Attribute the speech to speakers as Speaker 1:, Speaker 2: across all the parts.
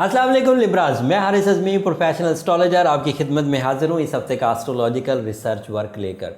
Speaker 1: अस्सलाम वालेकुम लिब्राज, मैं हारिस अज़मी प्रोफेशनल एस्ट्रोलॉजर आपकी खिदमत में हाजिर हूँ इस हफ्ते का एस्ट्रोलॉजिकल रिसर्च वर्क लेकर।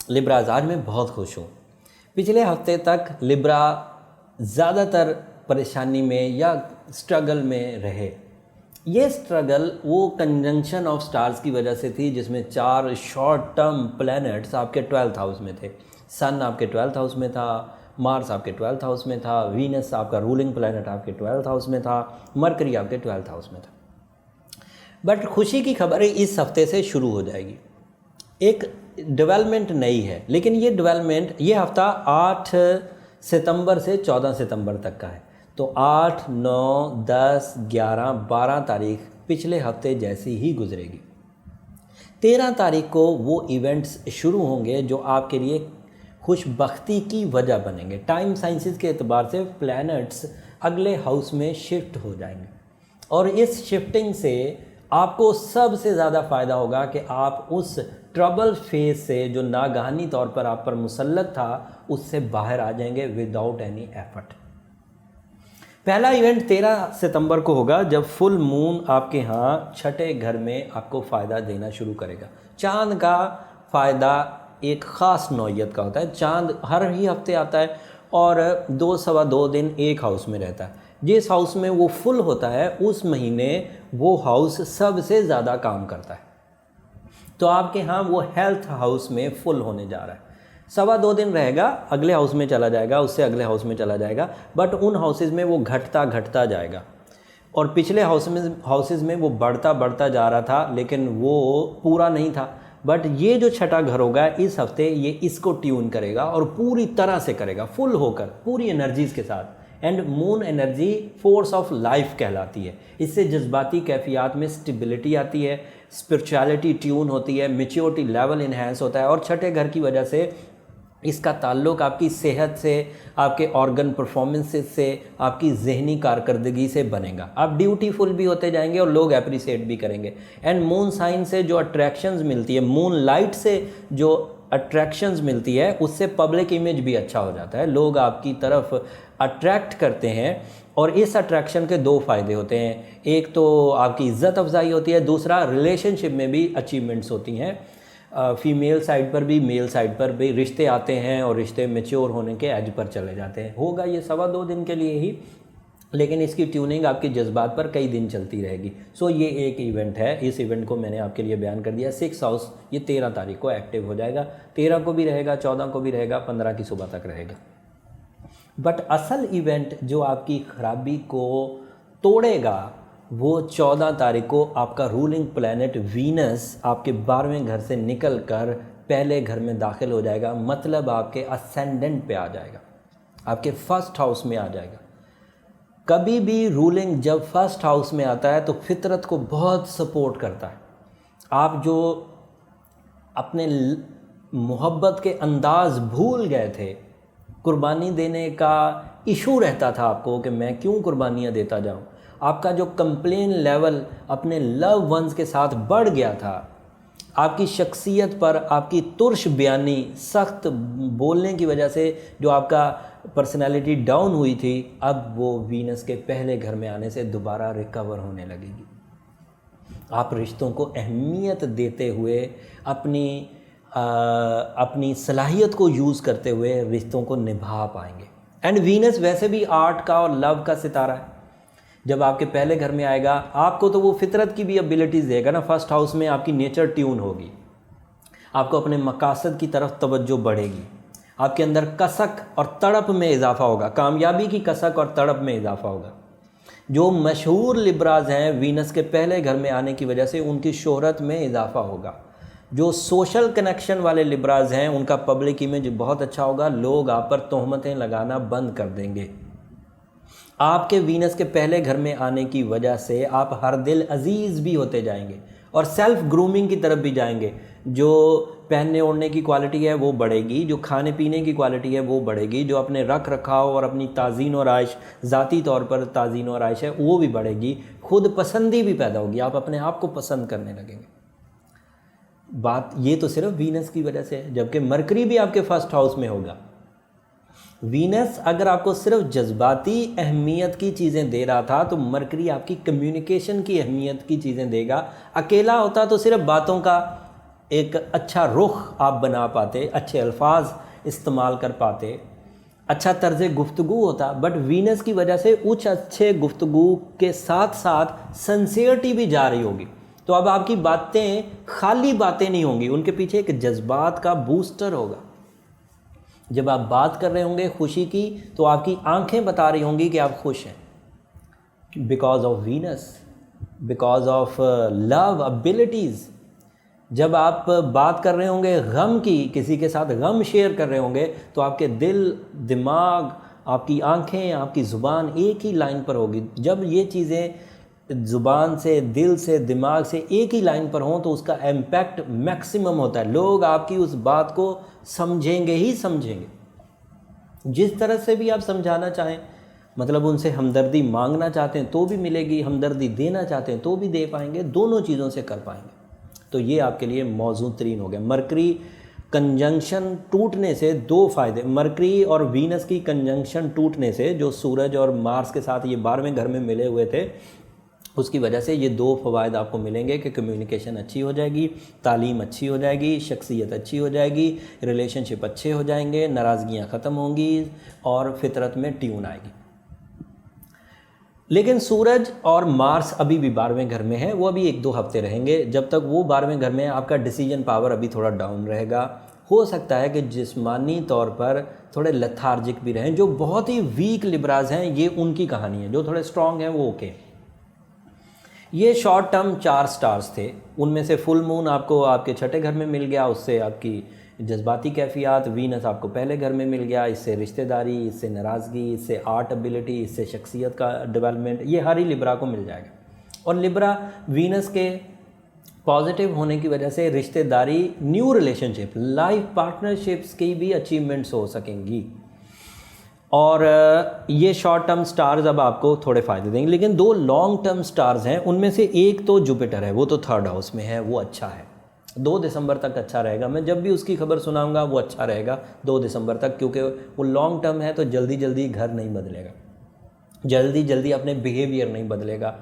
Speaker 1: लिब्राज, आज मैं बहुत खुश हूँ। पिछले हफ्ते तक लिब्रा ज़्यादातर परेशानी में या स्ट्रगल में रहे। ये स्ट्रगल वो कंजंक्शन ऑफ स्टार्स की वजह से थी जिसमें 4 शॉर्ट टर्म प्लैनेट्स आपके 12th हाउस में थे। सन आपके 12th हाउस में था, मार्स आपके 12th हाउस में था, वीनस आपका रूलिंग प्लैनेट आपके 12th हाउस में था, मरकरी आपके 12th हाउस में था। बट खुशी की खबर इस हफ्ते से शुरू हो जाएगी। एक डेवलपमेंट नई है, लेकिन ये डेवलपमेंट ये हफ्ता 8 सितंबर से 14 सितंबर तक का है। तो 8, 9, 10, 11, 12 तारीख पिछले हफ्ते जैसी ही गुजरेगी। 13 तारीख को वो इवेंट्स शुरू होंगे जो आपके लिए खुशबख्ती की वजह बनेंगे। टाइम साइंसेस के एतबार से प्लैनेट्स अगले हाउस में शिफ्ट हो जाएंगे और इस शिफ्टिंग से आपको सबसे ज़्यादा फ़ायदा होगा कि आप उस ट्रबल फेज से जो नागहानी तौर पर आप पर मुसल्लत था उससे बाहर आ जाएंगे विदाउट एनी एफर्ट। पहला इवेंट 13 सितंबर को होगा जब फुल मून आपके यहाँ छठे घर में आपको फ़ायदा देना शुरू करेगा। चांद का फ़ायदा एक ख़ास नौइयत का होता है। चांद हर ही हफ्ते आता है और 2 सवा 2 दिन एक हाउस में रहता है। जिस हाउस में वो फुल होता है उस महीने वो हाउस सबसे ज़्यादा काम करता है। तो आपके यहाँ वो हेल्थ हाउस में फुल होने जा रहा है। सवा 2 दिन रहेगा, अगले हाउस में चला जाएगा, उससे अगले हाउस में चला जाएगा, बट उन हाउसेज में वो घटता जाएगा। और पिछले हाउसेज में वो बढ़ता जा रहा था, लेकिन वो पूरा नहीं था। बट ये जो छठा घर होगा इस हफ्ते ये इसको ट्यून करेगा और पूरी तरह से करेगा, फुल होकर पूरी एनर्जीज़ के साथ। And moon energy force of life कहलाती है। इससे जज्बाती कैफियत में स्टेबिलिटी आती है, स्पिरिचुअलिटी ट्यून होती है, मैच्योरिटी लेवल इन्हेंस होता है। और छठे घर की वजह से इसका ताल्लुक आपकी सेहत से, आपके ऑर्गन परफॉर्मेंसेस से, आपकी जहनी कारकर्दगी से बनेगा। आप ड्यूटीफुल भी होते जाएंगे और लोग अप्रिसिएट भी करेंगे। एंड मून साइन से जो अट्रैक्शंस मिलती है, मून लाइट से जो अट्रैक्शंस मिलती है, उससे पब्लिक इमेज भी अच्छा हो जाता है। लोग आपकी तरफ अट्रैक्ट करते हैं और इस अट्रैक्शन के 2 फ़ायदे होते हैं। एक तो आपकी इज़्ज़त अफजाई होती है, दूसरा रिलेशनशिप में भी अचीवमेंट्स होती हैं। फीमेल साइड पर भी मेल साइड पर भी रिश्ते आते हैं और रिश्ते मैच्योर होने के एज पर चले जाते हैं। होगा ये सवा 2 दिन के लिए ही, लेकिन इसकी ट्यूनिंग आपके जज्बात पर कई दिन चलती रहेगी। सो ये एक इवेंट है। इस इवेंट को मैंने आपके लिए बयान कर दिया। 6 हाउस ये 13 तारीख को एक्टिव हो जाएगा। 13 को भी रहेगा, 14 को भी रहेगा, 15 की सुबह तक रहेगा। बट असल इवेंट जो आपकी खराबी को तोड़ेगा वो 14 तारीख को आपका रूलिंग प्लैनेट वीनस आपके 12वें घर से निकल कर पहले घर में दाखिल हो जाएगा। मतलब आपके असेंडेंट पे आ जाएगा, आपके फर्स्ट हाउस में आ जाएगा। कभी भी रूलिंग जब फर्स्ट हाउस में आता है तो फितरत को बहुत सपोर्ट करता है। आप जो अपने मोहब्बत के अंदाज भूल गए थे, कुर्बानी देने का इशू रहता था आपको कि मैं क्यों कुर्बानियाँ देता जाऊँ, आपका जो कंप्लेन लेवल अपने लव वंस के साथ बढ़ गया था, आपकी शख्सियत पर आपकी तुर्श बयानी, सख्त बोलने की वजह से जो आपका पर्सनालिटी डाउन हुई थी, अब वो वीनस के पहले घर में आने से दोबारा रिकवर होने लगेगी। आप रिश्तों को अहमियत देते हुए अपनी सलाहियत को यूज़ करते हुए रिश्तों को निभा पाएंगे। एंड वीनस वैसे भी आर्ट का और लव का सितारा है। जब आपके पहले घर में आएगा आपको तो वो फितरत की भी एबिलिटीज़ देगा ना। फर्स्ट हाउस में आपकी नेचर ट्यून होगी, आपको अपने मकासद की तरफ तवज्जो बढ़ेगी, आपके अंदर कसक और तड़प में इजाफा होगा, कामयाबी की कसक और तड़प में इजाफा होगा। जो मशहूर लिब्राज हैं वीनस के पहले घर में आने की वजह से उनकी शोहरत में इजाफा होगा। जो सोशल कनेक्शन वाले लिब्राज हैं उनका पब्लिक इमेज बहुत अच्छा होगा। लोग आप पर तोहमतें लगाना बंद कर देंगे। आपके वीनस के पहले घर में आने की वजह से आप हर दिल अजीज़ भी होते जाएंगे और सेल्फ ग्रूमिंग की तरफ भी जाएंगे। जो पहनने ओढ़ने की क्वालिटी है वो बढ़ेगी, जो खाने पीने की क्वालिटी है वो बढ़ेगी, जो अपने रख रखाव और अपनी ताज़ीन और आयश, ज़ाती तौर पर ताज़ीन और आयश है वो भी बढ़ेगी। खुद पसंदी भी पैदा होगी, आप अपने आप को पसंद करने लगेंगे। बात ये तो सिर्फ वीनस की वजह से है, जबकि मरकरी भी आपके फर्स्ट हाउस में होगा। वीनस अगर आपको सिर्फ जज्बाती अहमियत की चीज़ें दे रहा था तो मरकरी आपकी कम्युनिकेशन की अहमियत की चीज़ें देगा। अकेला होता तो सिर्फ बातों का एक अच्छा रुख आप बना पाते, अच्छे अल्फाज इस्तेमाल कर पाते, अच्छा तर्ज गुफ्तगू होता। बट वीनस की वजह से उच्च अच्छे गुफ्तगू के साथ साथ सिंसियरिटी भी जा रही होगी। तो अब आपकी बातें खाली बातें नहीं होंगी, उनके पीछे एक जज्बात का बूस्टर होगा। जब आप बात कर रहे होंगे खुशी की तो आपकी आंखें बता रही होंगी कि आप खुश हैं, because of Venus, because of love abilities. जब आप बात कर रहे होंगे गम की, किसी के साथ गम शेयर कर रहे होंगे, तो आपके दिल, दिमाग, आपकी आंखें, आपकी ज़ुबान एक ही लाइन पर होगी। जब ये चीज़ें ज़ुबान से, दिल से, दिमाग से एक ही लाइन पर हों तो उसका इम्पैक्ट मैक्सिमम होता है। लोग आपकी उस बात को समझेंगे ही समझेंगे, जिस तरह से भी आप समझाना चाहें। मतलब उनसे हमदर्दी मांगना चाहते हैं तो भी मिलेगी, हमदर्दी देना चाहते हैं तो भी दे पाएंगे, दोनों चीज़ों से कर पाएंगे। तो ये आपके लिए मौजू तरीन हो गया। मरकरी कंजंक्शन टूटने से दो फ़ायदे, मरकरी और वीनस की कंजंक्शन टूटने से, जो सूरज और मार्स के साथ ये 12वें घर में मिले हुए थे, उसकी वजह से ये दो फ़वाइद आपको मिलेंगे कि कम्युनिकेशन अच्छी हो जाएगी, तालीम अच्छी हो जाएगी, शख्सियत अच्छी हो जाएगी, रिलेशनशिप अच्छे हो जाएंगे, नाराज़गियाँ ख़त्म होंगी और फितरत में ट्यून आएगी। लेकिन सूरज और मार्स अभी भी 12वें घर में है, वो अभी 1-2 हफ्ते रहेंगे। जब तक वो 12वें घर में, आपका डिसीजन पावर अभी थोड़ा डाउन रहेगा। हो सकता है कि जिस्मानी तौर पर थोड़े लथार्जिक भी रहें। जो बहुत ही वीक लिब्राज हैं ये उनकी कहानी है, जो थोड़े स्ट्रॉन्ग हैं वो ओके। ये शॉर्ट टर्म 4 स्टार्स थे, उनमें से फुल मून आपको आपके छठे घर में मिल गया, उससे आपकी जज्बाती कैफियत। वीनस आपको पहले घर में मिल गया, इससे रिश्तेदारी, इससे नाराज़गी, इससे आर्ट एबिलिटी, इससे शख्सियत का डेवलपमेंट, ये हर ही लिब्रा को मिल जाएगा। और लिब्रा वीनस के पॉजिटिव होने की वजह से रिश्तेदारी, न्यू रिलेशनशिप, लाइफ पार्टनरशिप्स की भी अचीवमेंट्स हो सकेंगी। और ये शॉर्ट टर्म स्टार्स अब आपको थोड़े फ़ायदे देंगे। लेकिन 2 लॉन्ग टर्म स्टार्स हैं, उनमें से एक तो जुपिटर है, वो तो 3rd हाउस में है, वो अच्छा है, 2 दिसंबर तक अच्छा रहेगा। मैं जब भी उसकी खबर सुनाऊंगा वो अच्छा रहेगा 2 दिसंबर तक, क्योंकि वो लॉन्ग टर्म है तो जल्दी जल्दी घर नहीं बदलेगा, जल्दी जल्दी अपने बिहेवियर नहीं बदलेगा।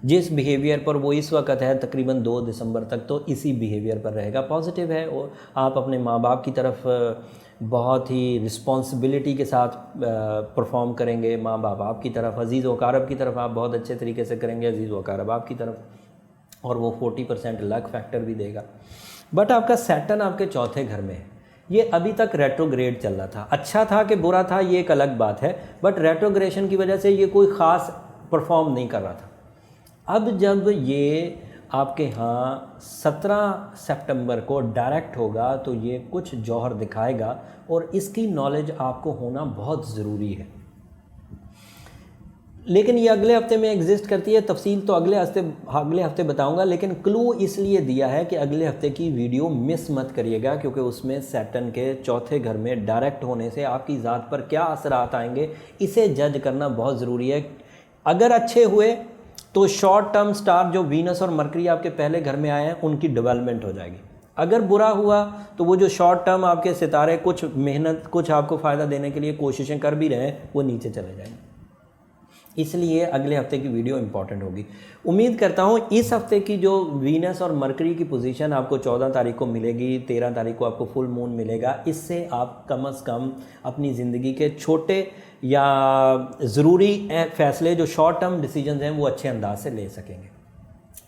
Speaker 1: जिस बिहेवियर पर वो इस वक्त है तकरीबन 2 दिसंबर तक तो इसी बिहेवियर पर रहेगा, पॉजिटिव है। और आप अपने माँ बाप की तरफ बहुत ही रिस्पॉन्सिबिलिटी के साथ परफॉर्म करेंगे, माँ बाप आपकी तरफ, अजीज़ वकारब की तरफ आप बहुत अच्छे तरीके से करेंगे, अजीज़ वकारब आपकी तरफ, और वो 40% लक फैक्टर भी देगा। बट आपका सैटर्न आपके चौथे घर में है, ये अभी तक रेट्रोग्रेड चल रहा था। अच्छा था कि बुरा था ये एक अलग बात है, बट रेट्रोग्रेशन की वजह से ये कोई ख़ास परफॉर्म नहीं कर रहा था। अब जब ये आपके यहाँ 17 सितंबर को डायरेक्ट होगा तो ये कुछ जौहर दिखाएगा और इसकी नॉलेज आपको होना बहुत ज़रूरी है। लेकिन ये अगले हफ्ते में एग्जिस्ट करती है, तफसील तो अगले हफ्ते बताऊंगा। लेकिन क्लू इसलिए दिया है कि अगले हफ्ते की वीडियो मिस मत करिएगा, क्योंकि उसमें सैटर्न के चौथे घर में डायरेक्ट होने से आपकी ज़ात पर क्या असरात आएंगे इसे जज करना बहुत ज़रूरी है। अगर अच्छे हुए तो शॉर्ट टर्म स्टार जो वीनस और मरकरी आपके पहले घर में आए हैं उनकी डेवलपमेंट हो जाएगी। अगर बुरा हुआ तो वो जो शॉर्ट टर्म आपके सितारे कुछ मेहनत, कुछ आपको फ़ायदा देने के लिए कोशिशें कर भी रहे हैं, वो नीचे चले जाएंगे। इसलिए अगले हफ्ते की वीडियो इंपॉर्टेंट होगी। उम्मीद करता हूँ इस हफ्ते की जो वीनस और मरकरी की पोजीशन आपको 14 तारीख को मिलेगी, 13 तारीख को आपको फुल मून मिलेगा, इससे आप कम से कम अपनी ज़िंदगी के छोटे या ज़रूरी फ़ैसले, जो शॉर्ट टर्म डिसीजंस हैं, वो अच्छे अंदाज से ले सकेंगे।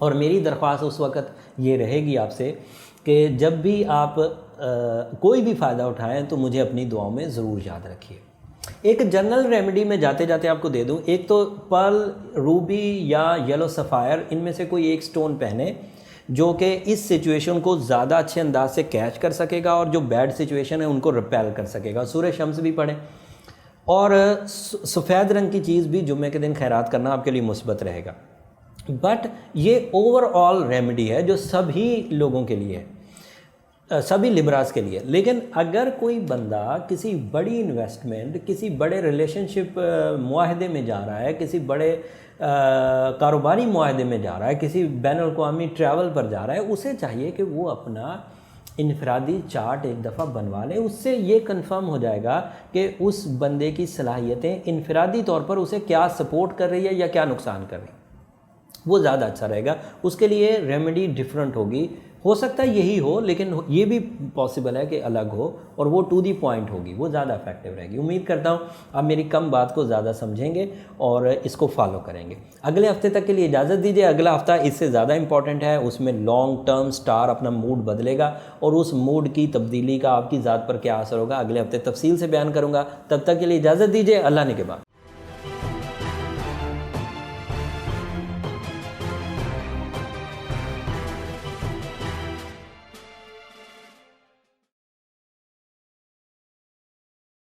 Speaker 1: और मेरी दरख्वास्त उस वक़्त ये रहेगी आपसे कि जब भी आप कोई भी फ़ायदा उठाएं तो मुझे अपनी दुआओं में ज़रूर याद रखिए। एक जनरल रेमेडी में जाते जाते आपको दे दूं, एक तो पर्ल, रूबी या येलो सफ़ायर, इनमें से कोई एक स्टोन पहने जो कि इस सिचुएशन को ज़्यादा अच्छे अंदाज से कैच कर सकेगा और जो बैड सिचुएशन है उनको रिपेल कर सकेगा। सूरह शम्स भी पढ़ें और सफ़ेद रंग की चीज़ भी जुम्मे के दिन खैरात करना आपके लिए मुस्बत रहेगा। बट ये ओवरऑल रेमेडी है जो सभी लोगों के लिए है, सभी लिब्रास के लिए। लेकिन अगर कोई बंदा किसी बड़ी इन्वेस्टमेंट, किसी बड़े रिलेशनशिप मुआहदे में जा रहा है, किसी बड़े कारोबारी मुआहदे में जा रहा है, किसी बैनुल-अक़वामी ट्रैवल पर जा रहा है, उसे चाहिए कि वो अपना इनफरादी चार्ट एक दफ़ा बनवा लें, उससे ये कंफर्म हो जाएगा कि उस बंदे की सलाहियतें इनफरादी तौर पर उसे क्या सपोर्ट कर रही है या क्या नुकसान कर रही है, वो ज़्यादा अच्छा रहेगा। उसके लिए रेमेडी डिफरेंट होगी, हो सकता है यही हो, लेकिन ये भी पॉसिबल है कि अलग हो और वो टू दी पॉइंट होगी, वो ज़्यादा इफेक्टिव रहेगी। उम्मीद करता हूँ आप मेरी कम बात को ज़्यादा समझेंगे और इसको फॉलो करेंगे। अगले हफ्ते तक के लिए इजाज़त दीजिए। अगला हफ्ता इससे ज़्यादा इंपॉर्टेंट है, उसमें लॉन्ग टर्म स्टार अपना मूड बदलेगा और उस मूड की तब्दीली का आपकी ज़ात पर क्या असर होगा, अगले हफ्ते तफसील से बयान करूँगा। तब तक के लिए इजाज़त दीजिए। अल्लाह ने के बाद।